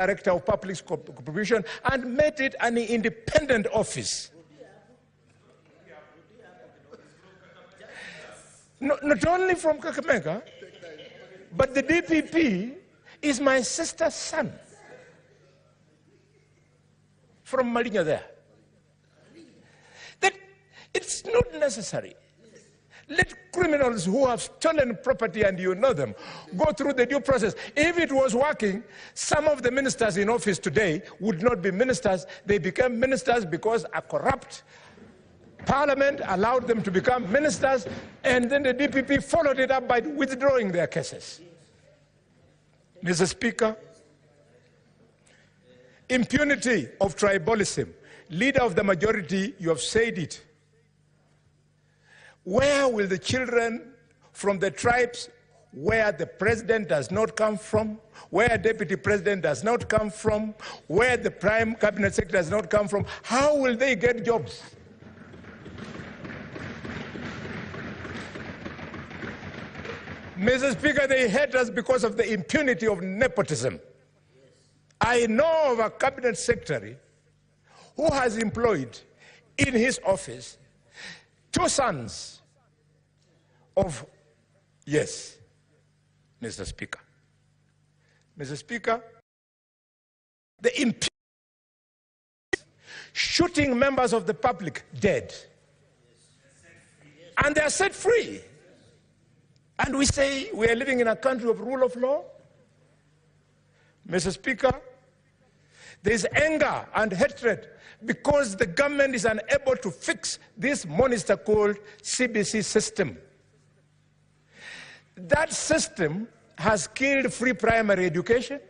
Director of Public Supervision and made it an independent office. Not only from Kakamega, but the DPP is my sister's son from Malinya there. That it's not necessary. Let criminals who have stolen property, and you know them, go through the due process. If it was working, some of the ministers in office today would not be ministers. They became ministers because a corrupt Parliament allowed them to become ministers, and then the DPP followed it up by withdrawing their cases. Mr. Speaker, impunity of tribalism. Leader of the majority, you have said it. Where will the children from the tribes where the president does not come from, where deputy president does not come from, where the prime cabinet secretary does not come from, how will they get jobs? Mr. Speaker, they hate us because of the impunity of nepotism. I know of a cabinet secretary who has employed in his office 2 sons of, yes, Mr. Speaker. Mr. Speaker, the impunity, shooting members of the public dead. And they are set free. And we say we are living in a country of rule of law. Mr. Speaker, there is anger and hatred because the government is unable to fix this monster called CBC system. That system has killed free primary education.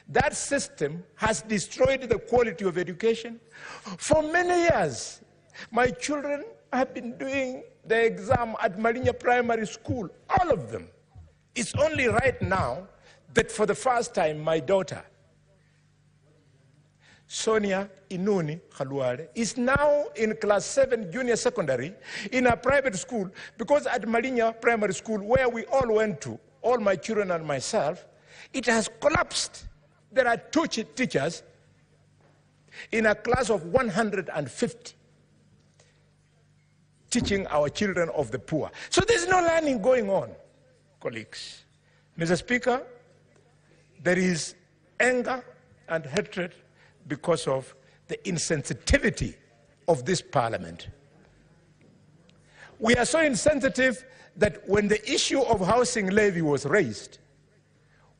That system has destroyed the quality of education. For many years, my children have been doing the exam at Malinya Primary School, all of them. It's only right now that for the first time, my daughter, Sonia Inuni Khaluare, is now in class 7 junior secondary in a private school, because at Malinya Primary School, where we all went to, all my children and myself, it has collapsed. There are 2 teachers in a class of 150 teaching our children of the poor. So there's no learning going on, colleagues. Mr. Speaker, there is anger and hatred because of the insensitivity of this Parliament. We are so insensitive that when the issue of housing levy was raised,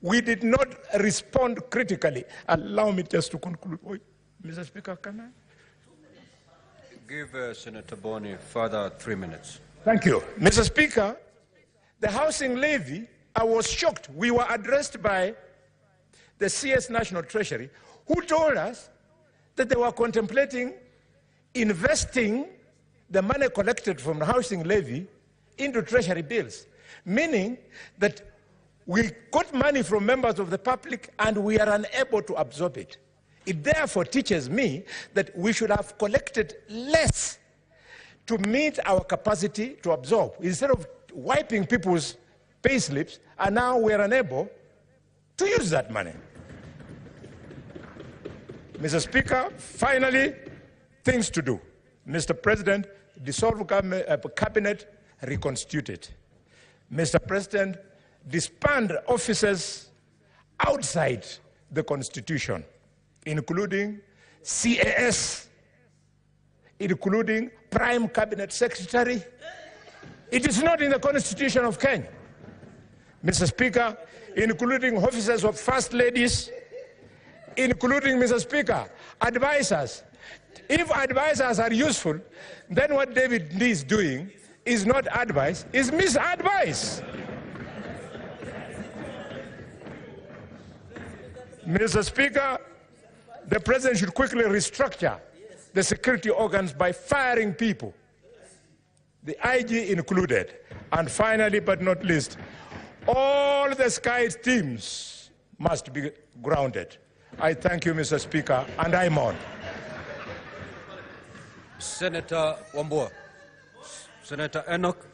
we did not respond critically. Allow me just to conclude. Mr. Speaker, can I? Give Senator Boni further 3 minutes. Thank you. Mr. Speaker, the housing levy, I was shocked. We were addressed by the CS National Treasury, who told us that they were contemplating investing the money collected from the housing levy into treasury bills, meaning that we got money from members of the public and we are unable to absorb it. It therefore teaches me that we should have collected less to meet our capacity to absorb. Instead of wiping people's pay slips, and now we are unable to use that money. Mr. Speaker, finally, things to do. Mr. President, dissolve cabinet, reconstitute it. Mr. President, disband officers outside the Constitution, including CAS, including Prime Cabinet Secretary. It is not in the Constitution of Kenya. Mr. Speaker, including officers of First Ladies, including, Mr. Speaker, advisors. If advisors are useful, then what David Ndii is doing is not advice, is misadvice. Mr. Speaker, the President should quickly restructure the security organs by firing people, the IG included. And finally, but not least, all the Sky teams must be grounded. I thank you, Mr. Speaker, and I'm on. Senator Wambua. Senator Enoch.